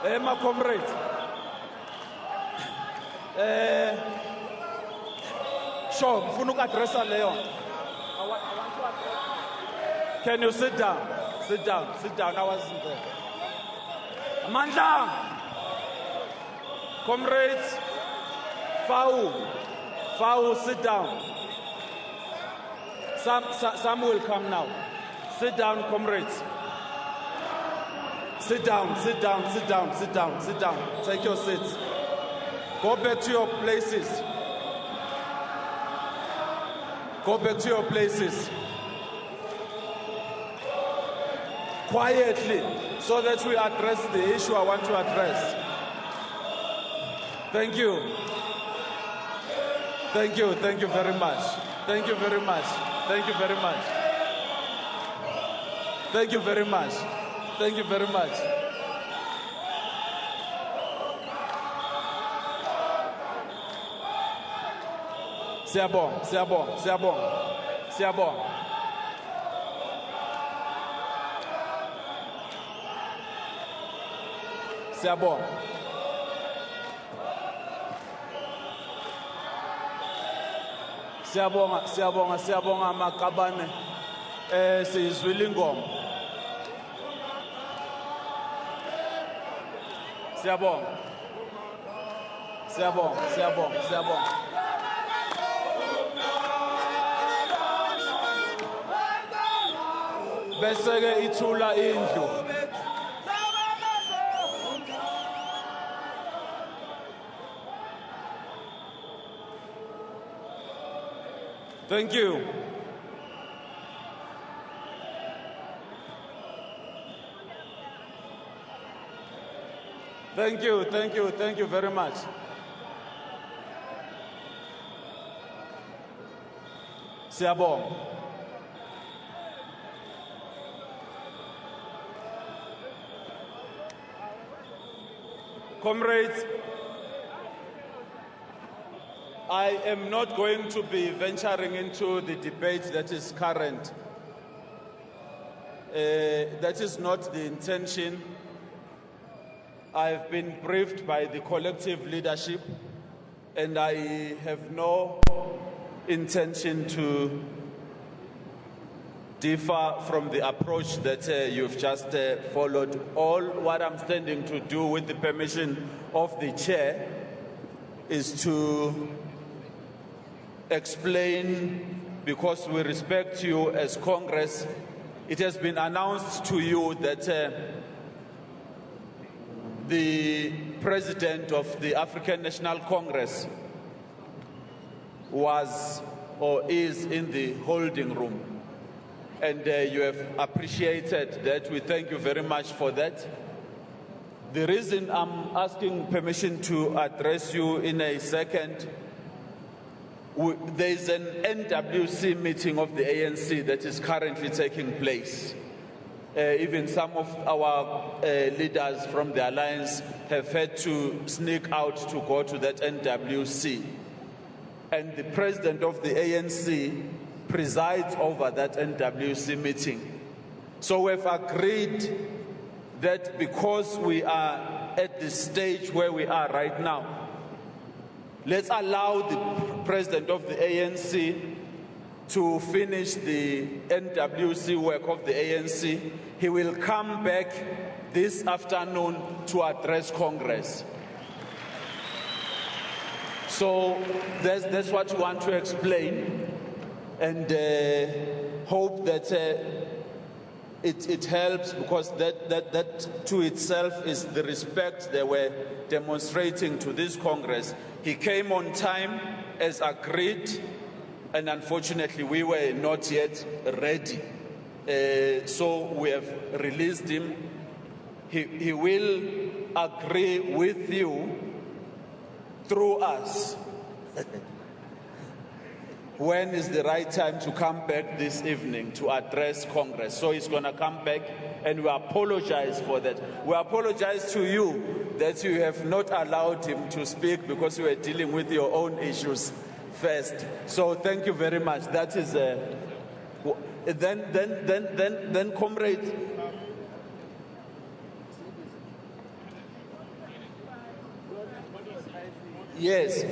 My comrades. Sure, mfuna address Leon. Can you sit down? Sit down, sit down. I wasn't there. Mandla! Comrades, Fau, sit down. Some will come now. Sit down, comrades. Sit down, sit down, sit down, sit down, sit down. Take your seats. Go back to your places. Go back to your places. Quietly, so that we address the issue I want to address. Thank you. Thank you very much. Thank you very much. Thank you very much. Thank you very much. Thank you very much. Siyabonga. Siyabonga makabane sizwile ingoma. Siyabonga. Bese ke ithula indlu. Thank you. Thank you very much. Siyabonga. Comrades, I am not going to be venturing into the debate that is current. That is not the intention. I've been briefed by the collective leadership, and I have no intention to differ from the approach that you've just followed. All what I'm standing to do, with the permission of the chair, is to explain, because we respect you as Congress. It has been announced to you that the president of the African National Congress was or is in the holding room. And you have appreciated that. We thank you very much for that. The reason I'm asking permission to address you in a second, there's an NWC meeting of the ANC that is currently taking place. Even some of our leaders from the alliance have had to sneak out to go to that NWC. And the president of the ANC presides over that NWC meeting. So we've agreed that because we are at the stage where we are right now, let's allow the president of the ANC to finish the NWC work of the ANC. He will come back this afternoon to address Congress. So that's what we want to explain, and hope that it helps, because that to itself is the respect they were demonstrating to this Congress. He came on time as agreed, and unfortunately we were not yet ready. So we have released him. He will agree with you through us when is the right time to come back this evening to address Congress. So he's going to come back, and we apologize for that. We apologize to you that you have not allowed him to speak because you were dealing with your own issues first. So thank you very much. That is then comrade. Yes.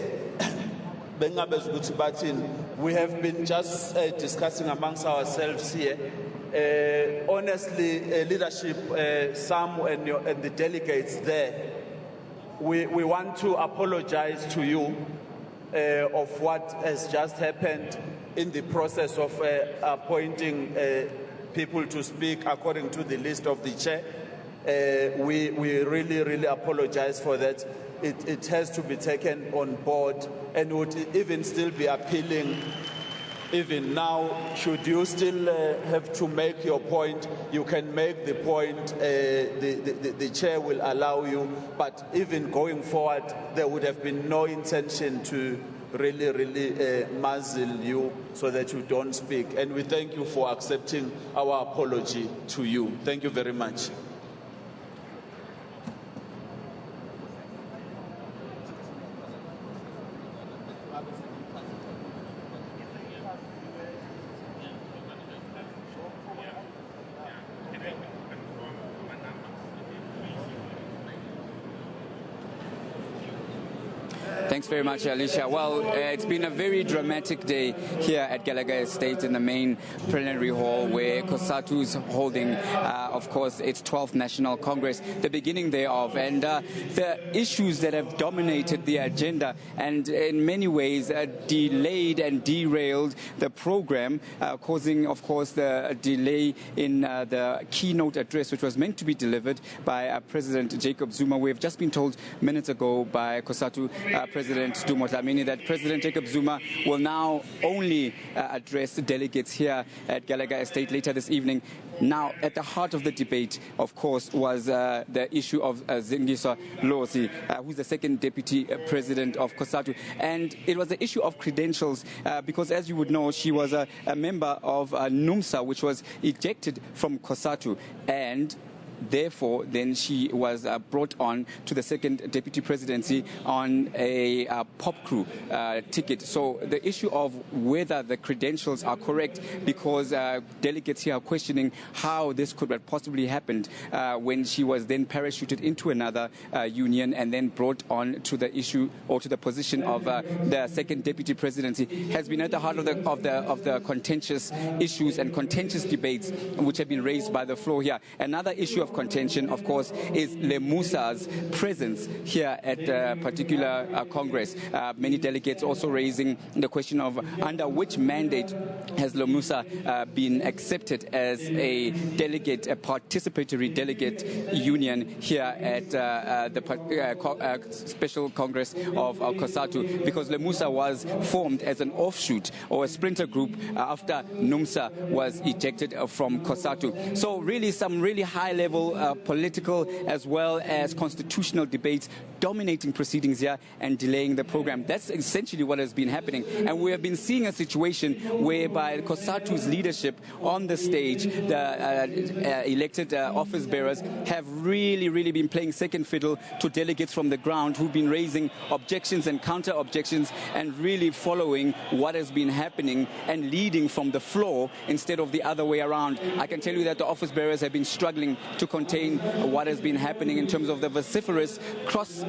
Bengabe's ukuthi bathini, we have been just discussing amongst ourselves here. Honestly, leadership, some and the delegates there, we want to apologize to you of what has just happened in the process of appointing people to speak according to the list of the chair. We really apologize for that. It has to be taken on board, and would even still be appealing. Even now, should you still have to make your point, you can make the point, the chair will allow you, but even going forward, there would have been no intention to really muzzle you so that you don't speak. And we thank you for accepting our apology to you. Thank you very much. Thanks very much, Alicia. Well, it's been a very dramatic day here at Gallagher Estate in the main plenary hall where Cosatu is holding, of course, its 12th National Congress, the beginning thereof. And the issues that have dominated the agenda and in many ways delayed and derailed the program, causing, of course, the delay in the keynote address, which was meant to be delivered by President Jacob Zuma. We have just been told minutes ago by Cosatu President Dumo Dlamini that President Jacob Zuma will now only address the delegates here at Gallagher Estate later this evening. Now, at the heart of the debate, of course, was the issue of Zingiswa Losi, who's the second deputy president of Cosatu. And it was the issue of credentials because, as you would know, she was a member of NUMSA, which was ejected from Cosatu. And therefore, then she was brought on to the second deputy presidency on a pop crew ticket. So the issue of whether the credentials are correct, because delegates here are questioning how this could have possibly happened when she was then parachuted into another union and then brought on to the issue or to the position of the second deputy presidency, has been at the heart of the contentious issues and contentious debates which have been raised by the floor here. Another issue of contention, of course, is Lemusa's presence here at the particular Congress. Many delegates also raising the question of under which mandate has Lemusa been accepted as a delegate, a participatory delegate union here at the Special Congress of Cosatu, because Lemusa was formed as an offshoot or a splinter group after NUMSA was ejected from Cosatu. So really some really high-level political as well as constitutional debates dominating proceedings here and delaying the program. That's essentially what has been happening. And we have been seeing a situation whereby Cosatu's leadership on the stage, the elected office bearers, have really been playing second fiddle to delegates from the ground who've been raising objections and counter objections and really following what has been happening and leading from the floor instead of the other way around. I can tell you that the office bearers have been struggling to contain what has been happening in terms of the vociferous cross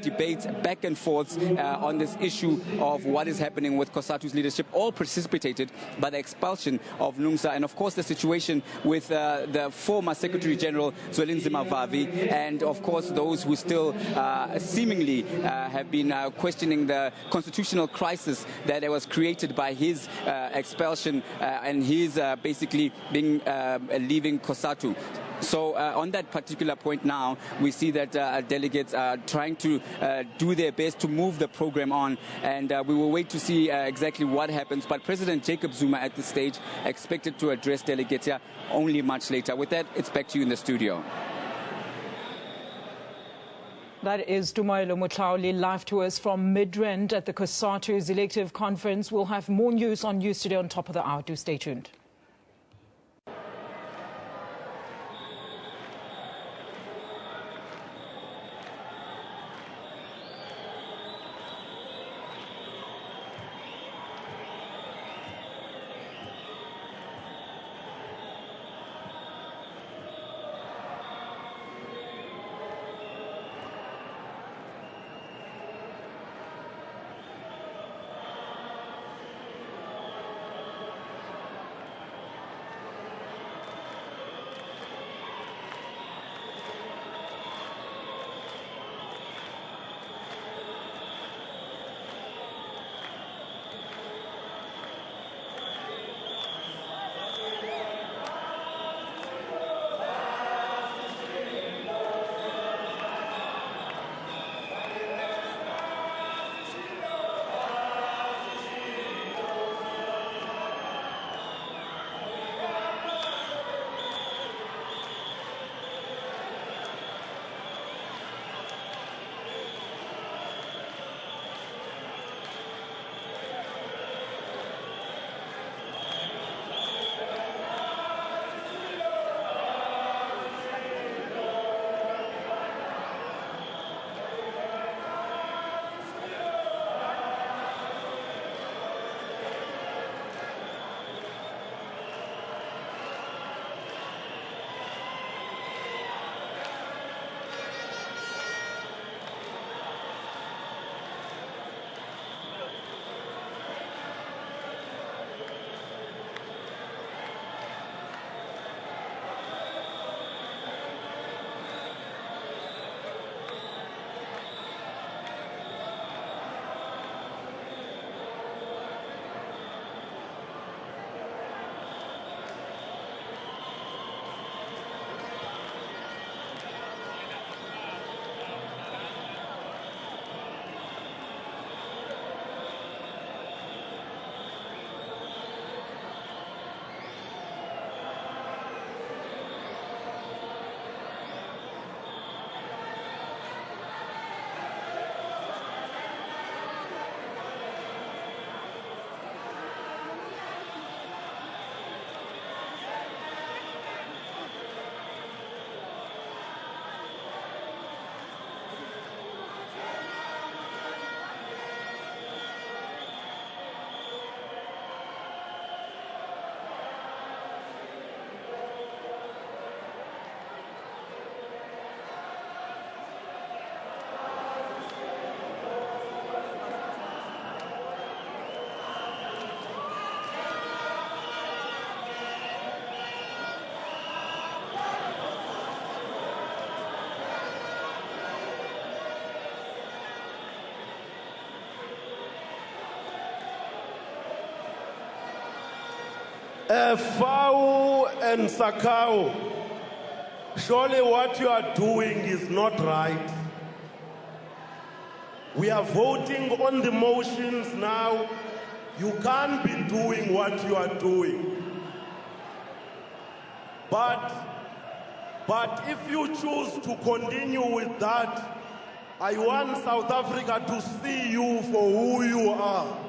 debates back and forth on this issue of what is happening with Cosatu's leadership, all precipitated by the expulsion of NUMSA and, of course, the situation with the former Secretary General Zwelinzima Vavi, and, of course, those who still seemingly have been questioning the constitutional crisis that was created by his expulsion and his basically being leaving Cosatu. So on that particular point now, we see that delegates are trying to do their best to move the program on, and we will wait to see exactly what happens. But President Jacob Zuma at this stage expected to address delegates here only much later. With that, it's back to you in the studio. That is Tumailo Mutlauli live to us from Midrand at the Cosatu's elective conference. We'll have more news on News Today on top of the hour. Do stay tuned. Fau and Sakao, surely what you are doing is not right. We are voting on the motions now. You can't be doing what you are doing. But if you choose to continue with that, I want South Africa to see you for who you are.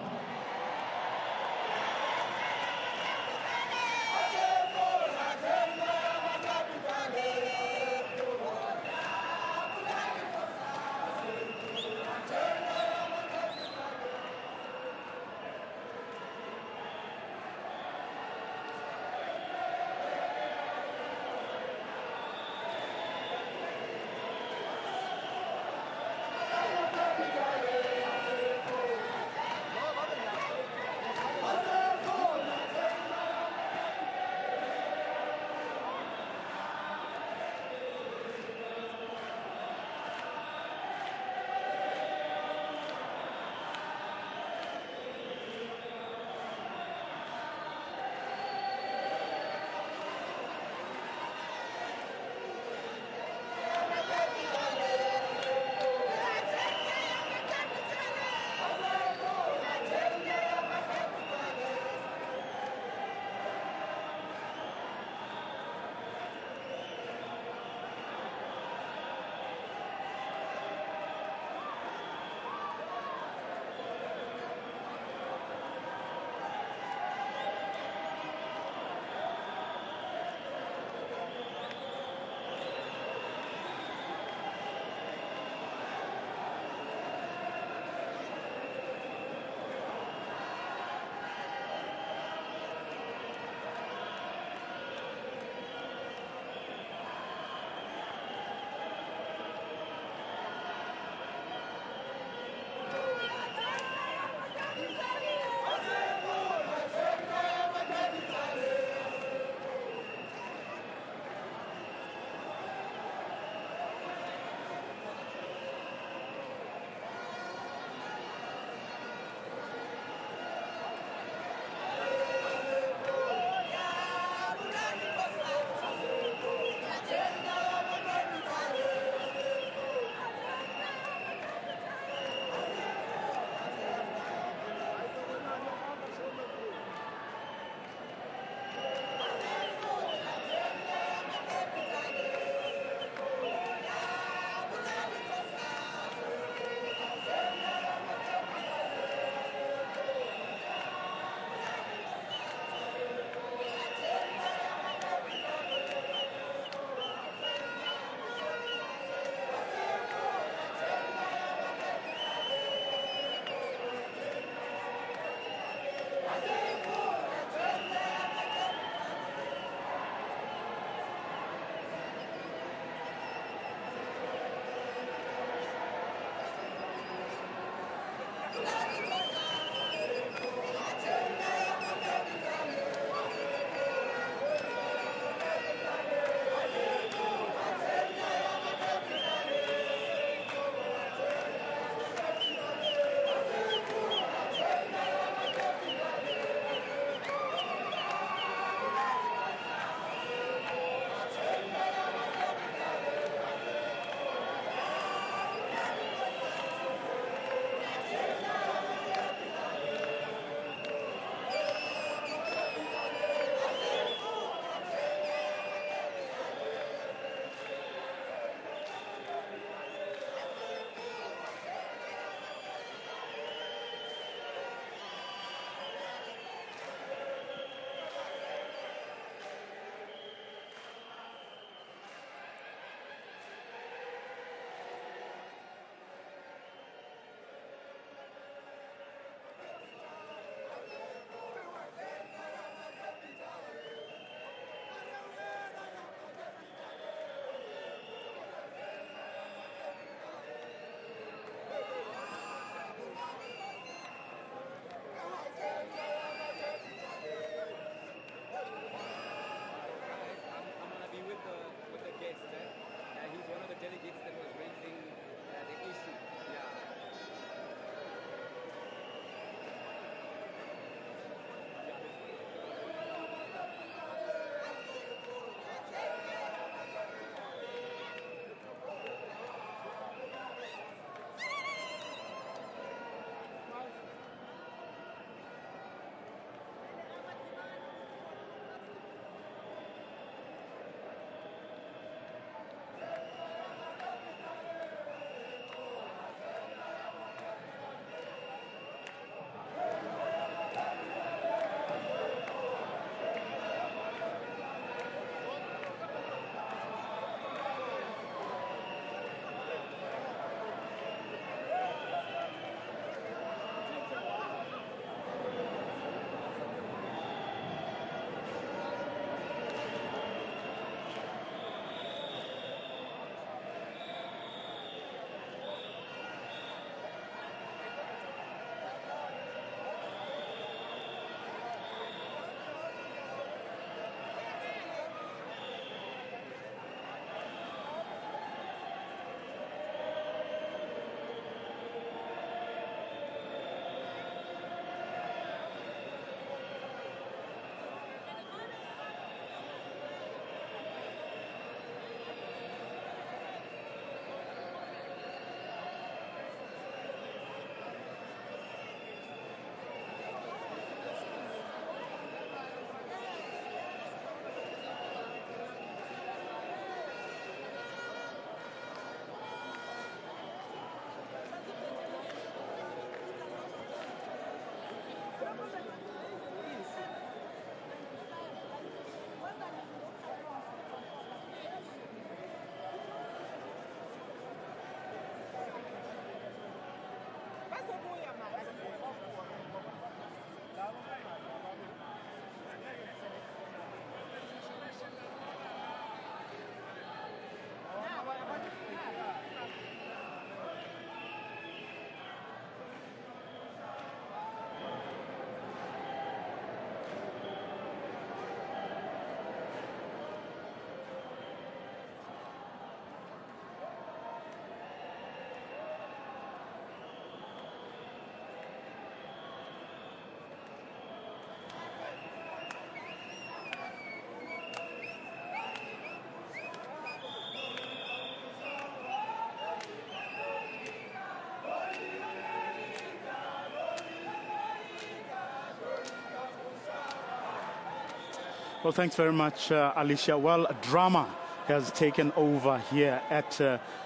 Well, thanks very much, Alicia. Well, drama has taken over here at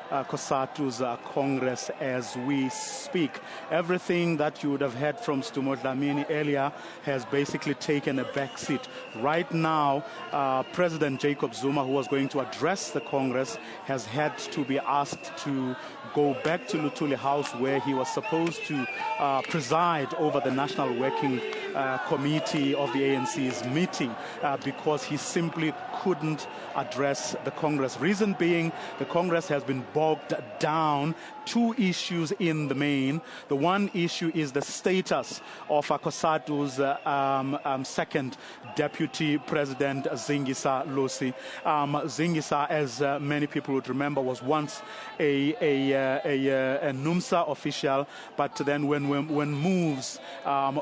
Cosatu's Congress as we speak. Everything that you would have heard from Stumo Dlamini earlier has basically taken a back seat. Right now, President Jacob Zuma, who was going to address the Congress, has had to be asked to go back to Luthuli House, where he was supposed to preside over the National Working Committee of the ANC's meeting because he simply couldn't address the Congress. Reason being, the Congress has been bogged down. Two issues in the main. The one issue is the status of Cosatu's second deputy president, Zingisa Lusi. Zingisa, as many people would remember, was once a NUMSA official, but then when moves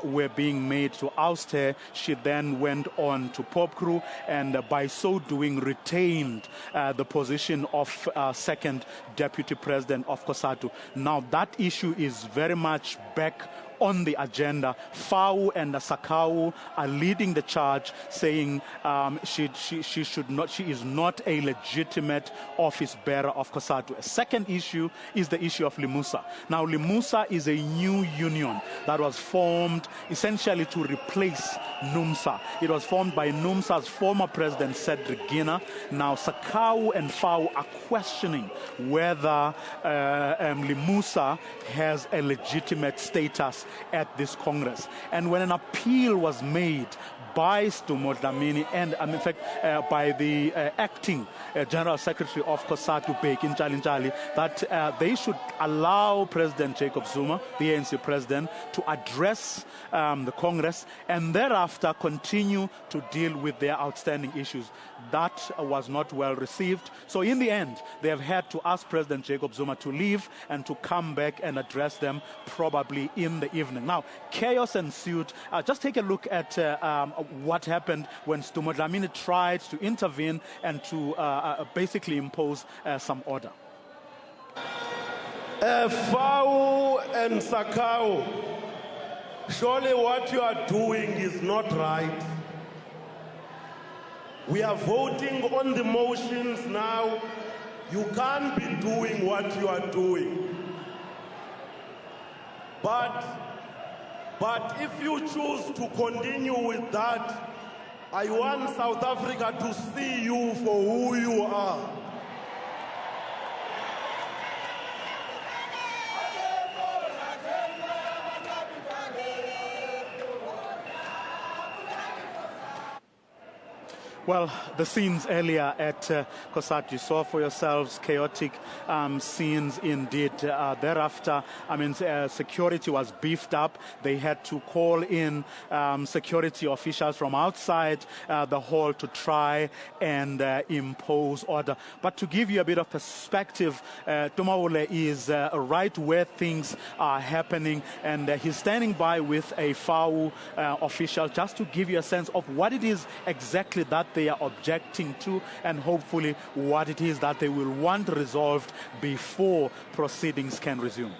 were being made to oust her, she then went on to POPCRU, and by so doing retained the position of second deputy president of Cosatu. Now that issue is very much back on the agenda. Fau and Sakau are leading the charge, saying she is not a legitimate office bearer of Cosatu. A second issue is the issue of Limusa. Now, Limusa is a new union that was formed essentially to replace NUMSA. It was formed by NUMSA's former president, Cedric Gina. Now, Sakau and Fau are questioning whether Limusa has a legitimate status at this Congress. And when an appeal was made by Stumo Dlamini and in fact by the acting General Secretary of Cosatu, Bheki Ntshali, that they should allow President Jacob Zuma, the ANC president, to address the Congress and thereafter continue to deal with their outstanding issues. That was not well received. So in the end, they have had to ask President Jacob Zuma to leave and to come back and address them probably in the evening. Now, chaos ensued. Just take a look at what happened when Stumo Dlamini tried to intervene and to basically impose some order. Fau and Sakau, surely what you are doing is not right. We are voting on the motions now. You can't be doing what you are doing. But if you choose to continue with that, I want South Africa to see you for who you are. Well, the scenes earlier at Cosatu, you saw for yourselves chaotic scenes indeed. Thereafter, security was beefed up. They had to call in security officials from outside the hall to try and impose order. But to give you a bit of perspective, Tumaole is right where things are happening, and he's standing by with a FAU official just to give you a sense of what it is exactly that they are objecting to, and hopefully what it is that they will want resolved before proceedings can resume.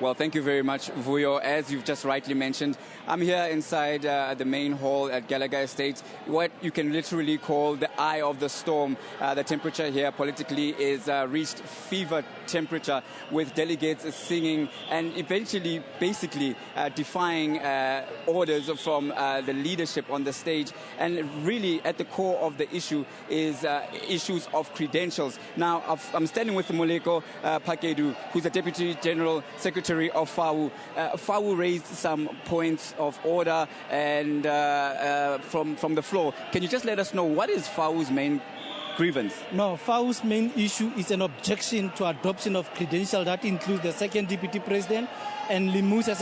Well, thank you very much, Vuyo. As you've just rightly mentioned, I'm here inside the main hall at Gallagher Estate, what you can literally call the eye of the storm. The temperature here politically is reached fever temperature, with delegates singing and eventually basically defying orders from the leadership on the stage. And really at the core of the issue is issues of credentials. Now, I'm standing with Moleko Pakedu, who's the Deputy General Secretary of FAU. FAU raised some points of order and from the floor. Can you just let us know what is FAU's main grievance? No, FAU's main issue is an objection to adoption of credentials that includes the second deputy president and Limus as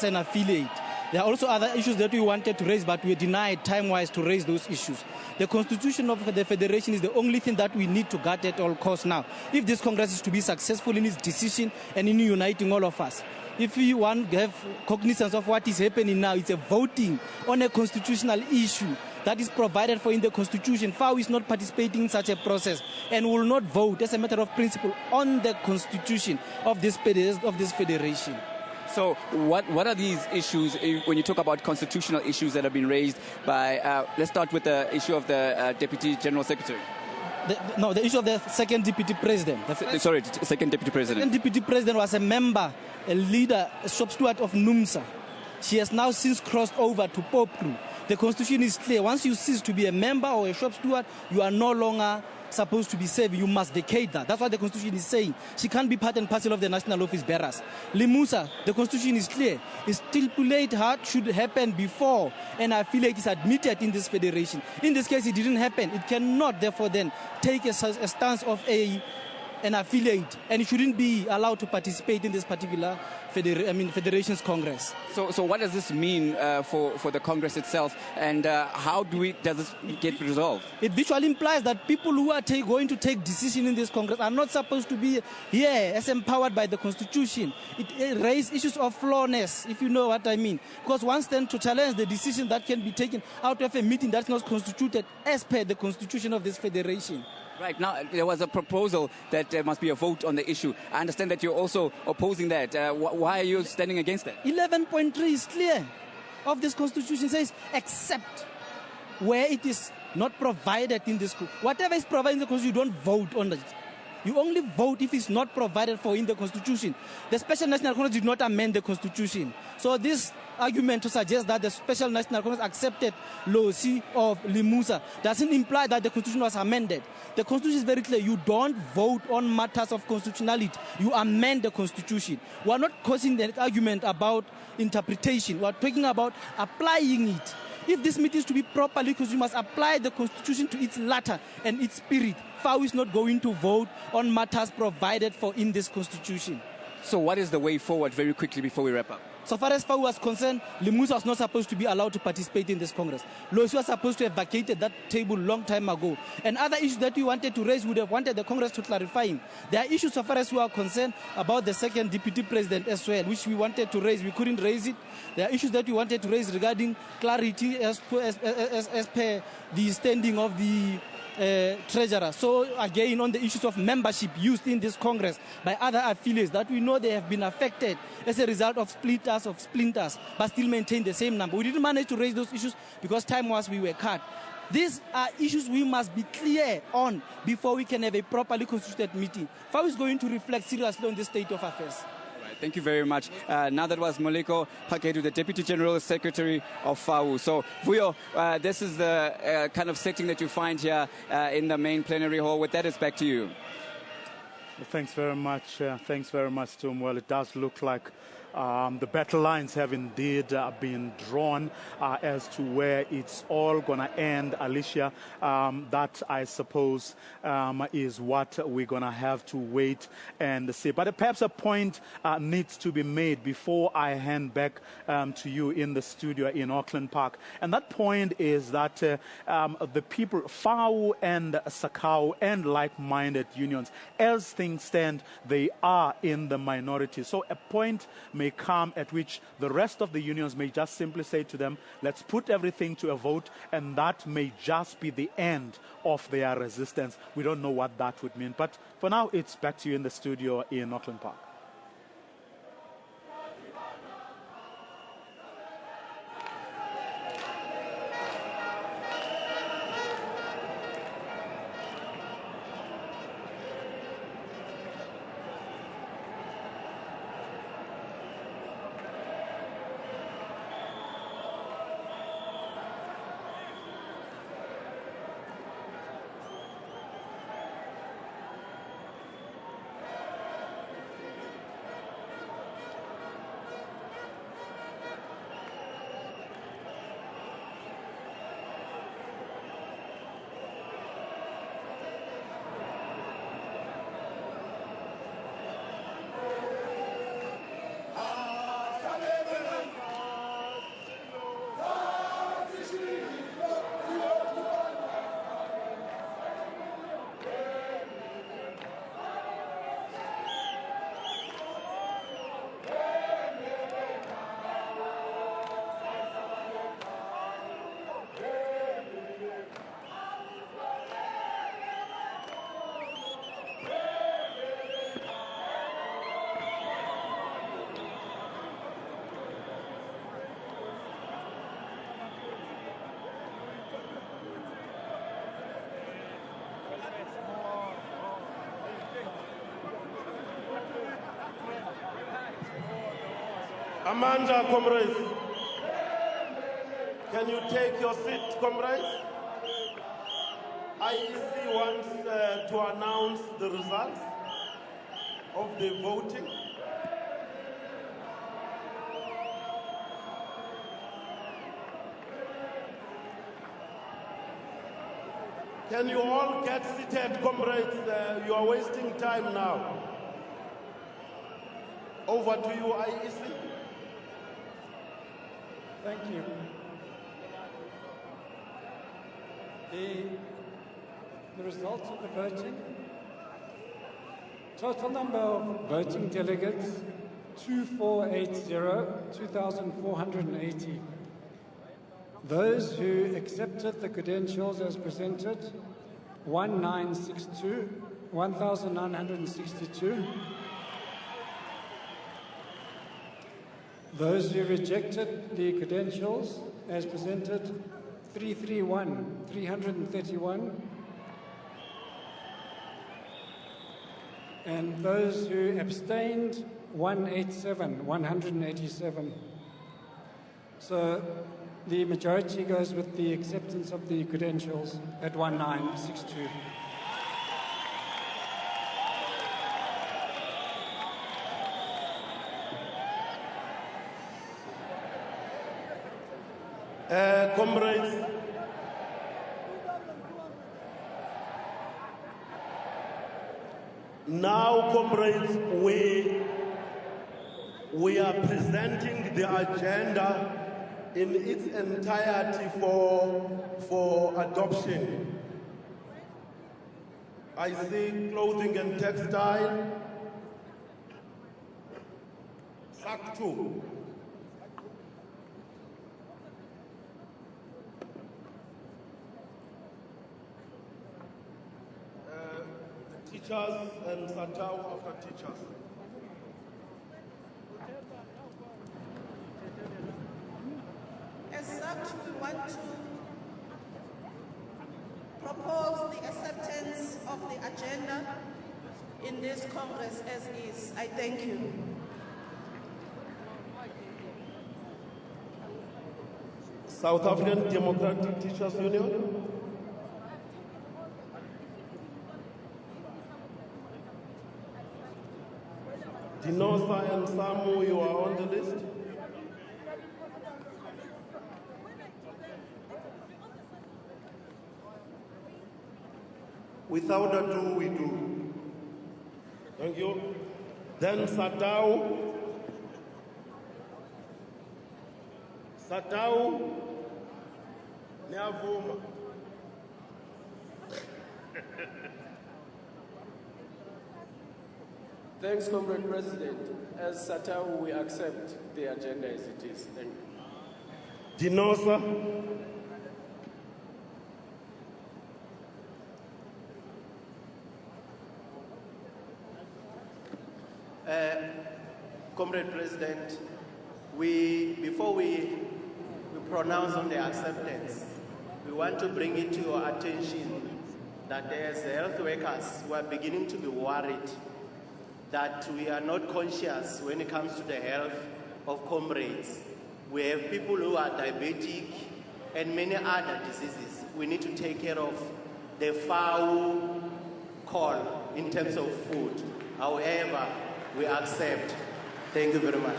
an affiliate. There are also other issues that we wanted to raise, but we were denied time-wise to raise those issues. The constitution of the federation is the only thing that we need to guard at all costs now. If this Congress is to be successful in its decision and in uniting all of us, if we want to have cognizance of what is happening now, it's a voting on a constitutional issue that is provided for in the Constitution. FAU is not participating in such a process and will not vote as a matter of principle on the Constitution of this federation. So what are these issues when you talk about constitutional issues that have been raised by, let's start with the issue of the Deputy General Secretary. The issue of the second deputy president. Second deputy president. Second deputy president was a member, a leader, a shop steward of NUMSA. She has now since crossed over to Popru. The constitution is clear. Once you cease to be a member or a shop steward, you are no longer supposed to be serving. You must vacate that. That's what the constitution is saying. She can't be part and parcel of the national office bearers. Limusa, the constitution is clear. It stipulates what should happen before an affiliate is admitted in this federation. In this case, it didn't happen. It cannot, therefore, then take a stance of an affiliate, and it shouldn't be allowed to participate in this particular Federation's Congress. So what does this mean for the Congress itself, and how does this get resolved? It visually implies that people who are going to take decision in this Congress are not supposed to be here as empowered by the Constitution. It raises issues of flawness, if you know what I mean. Because once then to challenge the decision that can be taken out of a meeting that's not constituted as per the Constitution of this Federation. Right, now there was a proposal that there must be a vote on the issue. I understand that you're also opposing that. Why are you standing against that? 11.3 is clear of this constitution. Says except where it is not provided in this. Whatever is provided in the constitution, you don't vote on it. You only vote if it's not provided for in the constitution. The Special National Congress did not amend the constitution. So this argument to suggest that the Special National Congress accepted Law C of Limusa doesn't imply that the constitution was amended. The constitution is very clear. You don't vote on matters of constitutionality. You amend the constitution. We are not causing the argument about interpretation. We are talking about applying it. If this meeting is to be properly constituted, you must apply the constitution to its letter and its spirit. FAO is not going to vote on matters provided for in this constitution. So what is the way forward, very quickly, before we wrap up? So far as FAO was concerned, Limusa was not supposed to be allowed to participate in this Congress. Loisi was supposed to have vacated that table long time ago. And other issues that we wanted to raise, we would have wanted the Congress to clarify. There are issues so far as we are concerned about the second deputy president as well, which we wanted to raise. We couldn't raise it. There are issues that we wanted to raise regarding clarity as per the standing of the treasurer. So again, on the issues of membership used in this Congress by other affiliates that we know they have been affected as a result of splinters, but still maintain the same number. We didn't manage to raise those issues because we were cut. These are issues we must be clear on before we can have a properly constituted meeting. FAO is going to reflect seriously on the state of affairs. Thank you very much. Now that was Moleko Paketu, the Deputy General Secretary of FAO. So, Vuyo, this is the kind of setting that you find here in the main plenary hall. With that, it's back to you. Well, thanks very much, Tom. Well, it does look like the battle lines have indeed been drawn as to where it's all going to end, Alicia. That, I suppose, is what we're going to have to wait and see. But perhaps a point needs to be made before I hand back to you in the studio in Auckland Park. And that point is that the people, FAO and SACAO and like-minded unions, as things stand, they are in the minority. So a point may come at which the rest of the unions may just simply say to them, let's put everything to a vote, and that may just be the end of their resistance. We don't know what that would mean. But for now, it's back to you in the studio in Auckland Park. Amanda, comrades. Can you take your seat, comrades? IEC wants to announce the results of the voting. Can you all get seated, comrades? You are wasting time now. Over to you, IEC. Thank you. The results of the voting. Total number of voting delegates, 2,480. Those who accepted the credentials as presented, 1,962. Those who rejected the credentials as presented, 331. And those who abstained, 187. So the majority goes with the acceptance of the credentials at 1,962. Comrades, now, comrades, we are presenting the agenda in its entirety for adoption. I see clothing and textile, Cosatu. Teachers and Satao after teachers. As such, we want to propose the acceptance of the agenda in this Congress as is. I thank you. South African Democratic Teachers Union. Dinosa and Samu, you are on the list. Without ado, we do. Thank you. Then Satao. Nyavuma. Thanks, Comrade President. As Satao, we accept the agenda as it is. Thank you. Dinosa. Comrade President, before we pronounce on the acceptance, we want to bring it to your attention that there's health workers who are beginning to be worried that we are not conscious when it comes to the health of comrades. We have people who are diabetic and many other diseases. We need to take care of the foul call in terms of food. However, we accept. Thank you very much.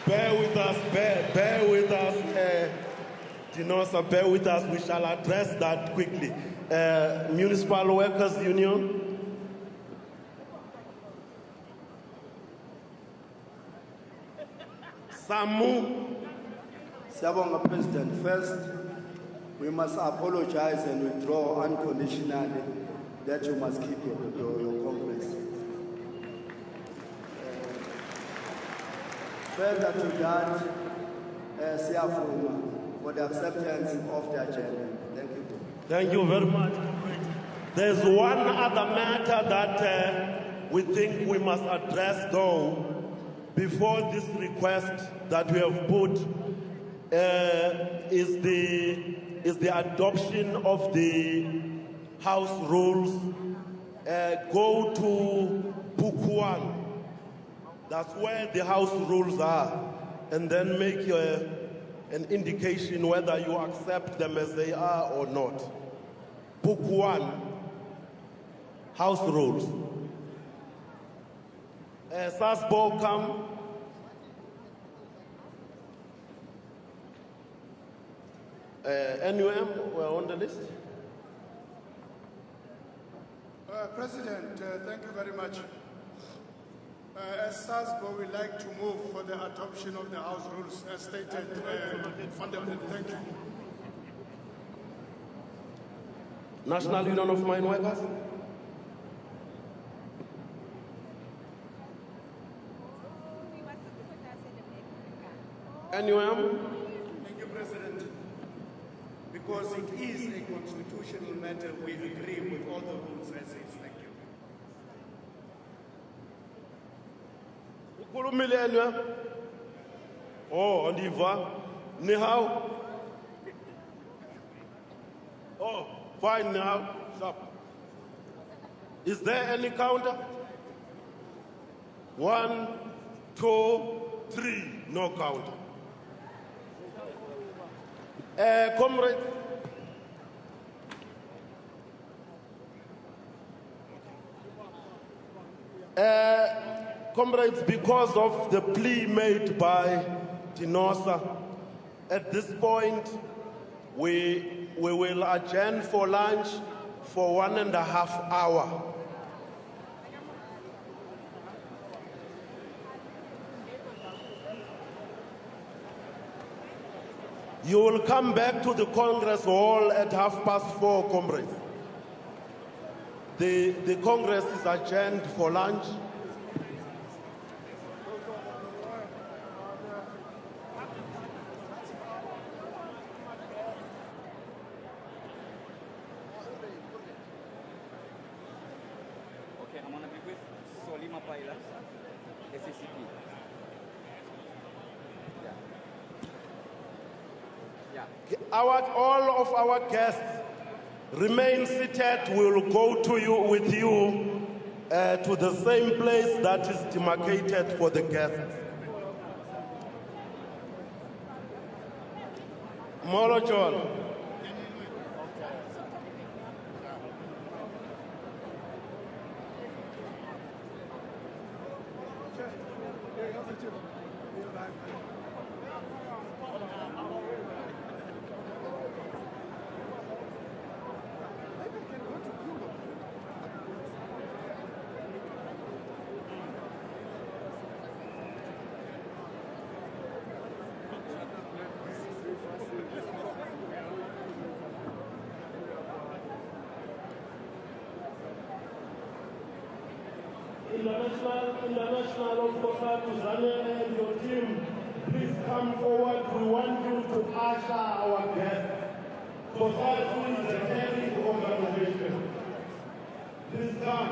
Bear with us, Dinosa, bear with us. We shall address that quickly. Municipal Workers Union. Samu. Sabonga President, first, we must apologize and withdraw unconditionally that you must keep your Congress. Further to that, Siafuma, for the acceptance of the agenda. Thank you. Thank you very much. There's one other matter that we think we must address, though, before this request that we have put, is the adoption of the House rules. Go to Book 1. That's where the House rules are, and then make an indication whether you accept them as they are or not. Book 1, House rules. SABC, come. NUM, we're on the list. President, thank you very much. As SABC, we'd like to move for the adoption of the House rules as stated. Thank you. National Union of Mine Workers. NUM. Thank you, President. Because it is a constitutional matter, we agree with all the rules as is. Thank you. Oh, on y va. Nihao. Oh, fine now. Stop. Is there any counter? 1, 2, 3. No counter. Comrades. Comrades, because of the plea made by Tinosa, at this point, we will adjourn for lunch for 1.5 hours. You will come back to the Congress Hall at 4:30, comrades. The Congress is adjourned for lunch. Okay, I'm going to be with Solima Paila, SACP. All of our guests remain seated. We'll go with you to the same place that is demarcated for the guests. Molo John. International of Cosatu, Zane and your team, please come forward. We want you to usher our guests. Cosatu is a caring organization. Please come.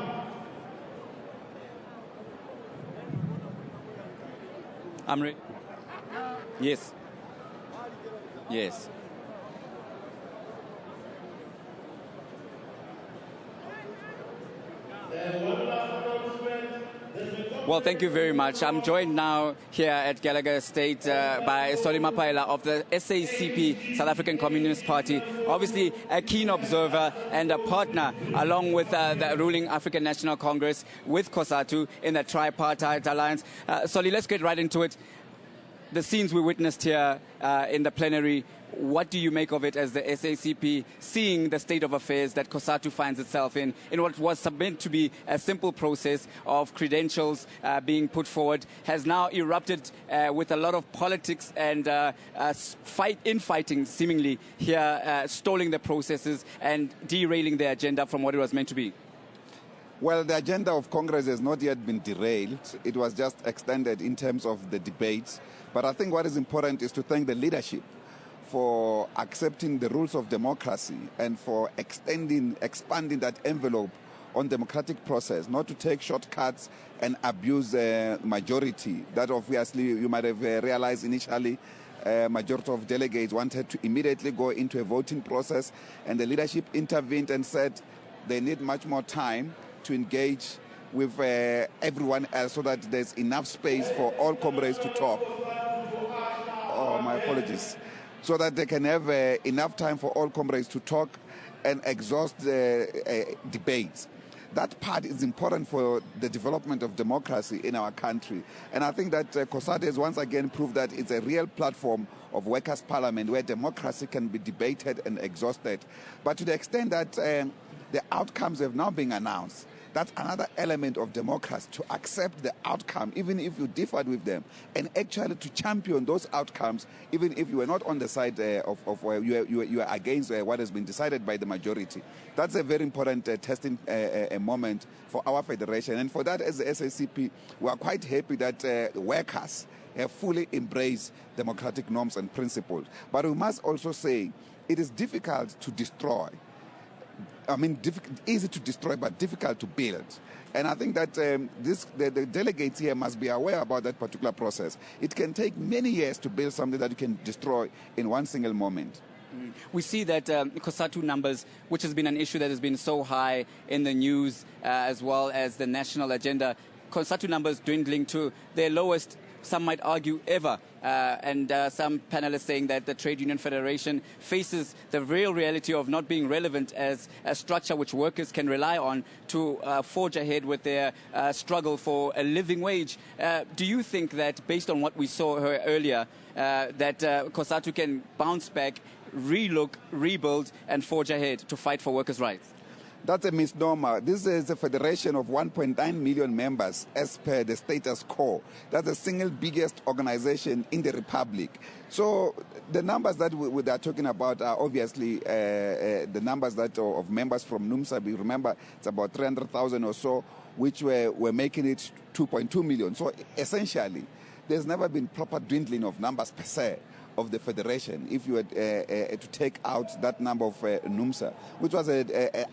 I'm ready. Yes. Yes. Well, thank you very much. I'm joined now here at Gallagher Estate by Solima Paila of the SACP, South African Communist Party, obviously a keen observer and a partner along with the ruling African National Congress with Cosatu in the tripartite alliance. Soli, let's get right into it. The scenes we witnessed here in the plenary, what do you make of it as the SACP, seeing the state of affairs that Cosatu finds itself in what was meant to be a simple process of credentials being put forward, has now erupted with a lot of politics and infighting seemingly here, stalling the processes and derailing the agenda from what it was meant to be? Well, the agenda of Congress has not yet been derailed. It was just extended in terms of the debates. But I think what is important is to thank the leadership for accepting the rules of democracy and for expanding that envelope on democratic process, not to take shortcuts and abuse the majority. That obviously you might have realized initially majority of delegates wanted to immediately go into a voting process, and the leadership intervened and said they need much more time to engage with everyone else so that there's enough space for all comrades to talk. Oh, my apologies. So that they can have enough time for all comrades to talk and exhaust the debates. That part is important for the development of democracy in our country. And I think that Cosatu has once again proved that it's a real platform of workers' parliament where democracy can be debated and exhausted. But to the extent that the outcomes have now been announced, that's another element of democracy, to accept the outcome, even if you differed with them, and actually to champion those outcomes, even if you were not on the side you are against what has been decided by the majority. That's a very important testing moment for our federation. And for that, as the SACP, we are quite happy that workers have fully embraced democratic norms and principles. But we must also say it is difficult to destroy. I mean, easy to destroy, but difficult to build. And I think that the delegates here must be aware about that particular process. It can take many years to build something that you can destroy in one single moment. We see that Cosatu numbers, which has been an issue that has been so high in the news, as well as the national agenda, Cosatu numbers dwindling to their lowest, some might argue, ever. And some panelists saying that the Trade Union Federation faces the real reality of not being relevant as a structure which workers can rely on to forge ahead with their struggle for a living wage. Do you think that, based on what we saw earlier, that Cosatu can bounce back, relook, rebuild, and forge ahead to fight for workers' rights? That's a misnomer. This is a federation of 1.9 million members as per the status quo. That's the single biggest organization in the Republic. So the numbers that we are talking about are obviously the numbers that of members from NUMSA. We remember it's about 300,000 or so, which were making it 2.2 million. So essentially, there's never been proper dwindling of numbers per se of the federation, if you were to take out that number of NUMSA, which was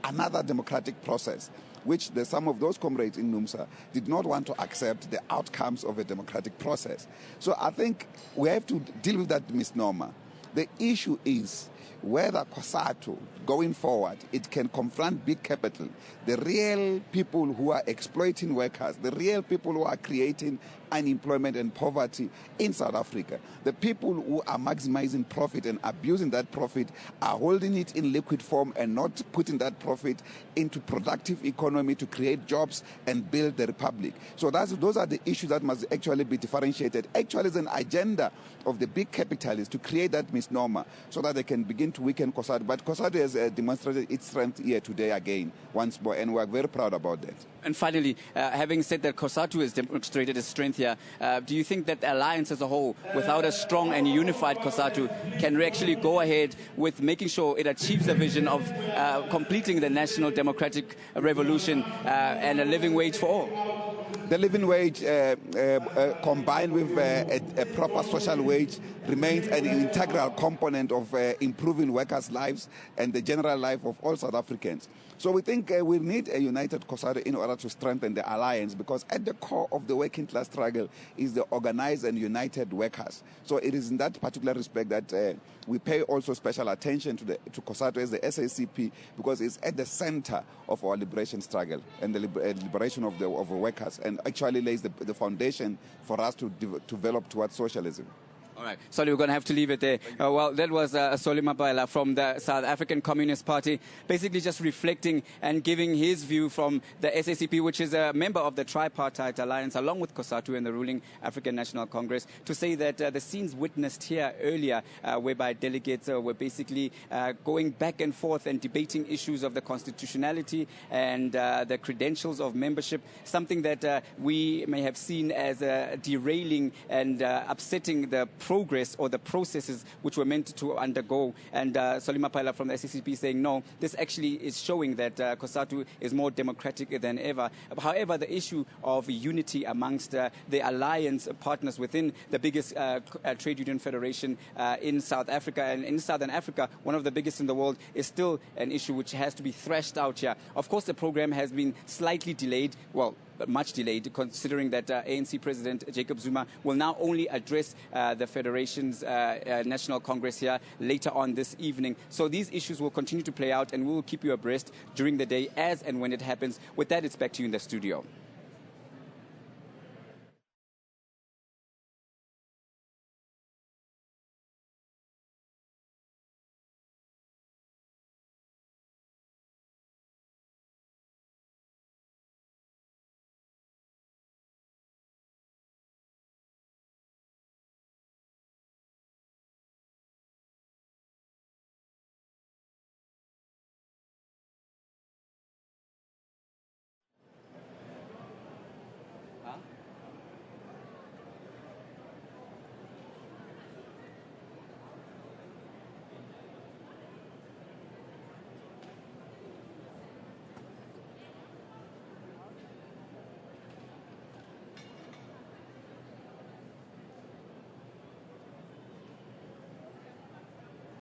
another democratic process, which some of those comrades in NUMSA did not want to accept the outcomes of a democratic process. So I think we have to deal with that misnomer. The issue is whether Cosatu, going forward, it can confront big capital, the real people who are exploiting workers, the real people who are creating unemployment and poverty in South Africa. The people who are maximizing profit and abusing that profit are holding it in liquid form and not putting that profit into productive economy to create jobs and build the republic. So those are the issues that must actually be differentiated. Actually, it's an agenda of the big capitalists to create that misnomer so that they can begin to weaken Cosatu. But Cosatu has demonstrated its strength here today again, once more, and we are very proud about that. And finally, having said that Cosatu has demonstrated its strength here, do you think that the alliance as a whole, without a strong and unified Cosatu, can actually go ahead with making sure it achieves the vision of completing the national democratic revolution and a living wage for all? The living wage combined with a proper social wage remains an integral component of improving workers' lives and the general life of all South Africans. So we think we need a united Cosatu in order to strengthen the alliance, because at the core of the working class struggle is the organized and united workers. So it is in that particular respect that we pay also special attention to Cosatu as the SACP, because it's at the center of our liberation struggle and the liberation of the workers, and actually lays the foundation for us to develop towards socialism. All right. Sorry, we're going to have to leave it there. Well, that was Solly Mapaela from the South African Communist Party, basically just reflecting and giving his view from the SACP, which is a member of the tripartite alliance, along with Cosatu and the ruling African National Congress, to say that the scenes witnessed here earlier, whereby delegates were basically going back and forth and debating issues of the constitutionality and the credentials of membership, something that we may have seen as derailing and upsetting the progress or the processes which were meant to undergo. And Solly Mapaela from the SACP saying, no, this actually is showing that Cosatu is more democratic than ever. However, the issue of unity amongst the alliance partners within the biggest trade union federation in South Africa and in Southern Africa, one of the biggest in the world, is still an issue which has to be thrashed out here. Of course, the program has been slightly delayed, well, much delayed, considering that ANC President Jacob Zuma will now only address the Federation's National Congress here later on this evening. So these issues will continue to play out, and we will keep you abreast during the day as and when it happens. With that, it's back to you in the studio.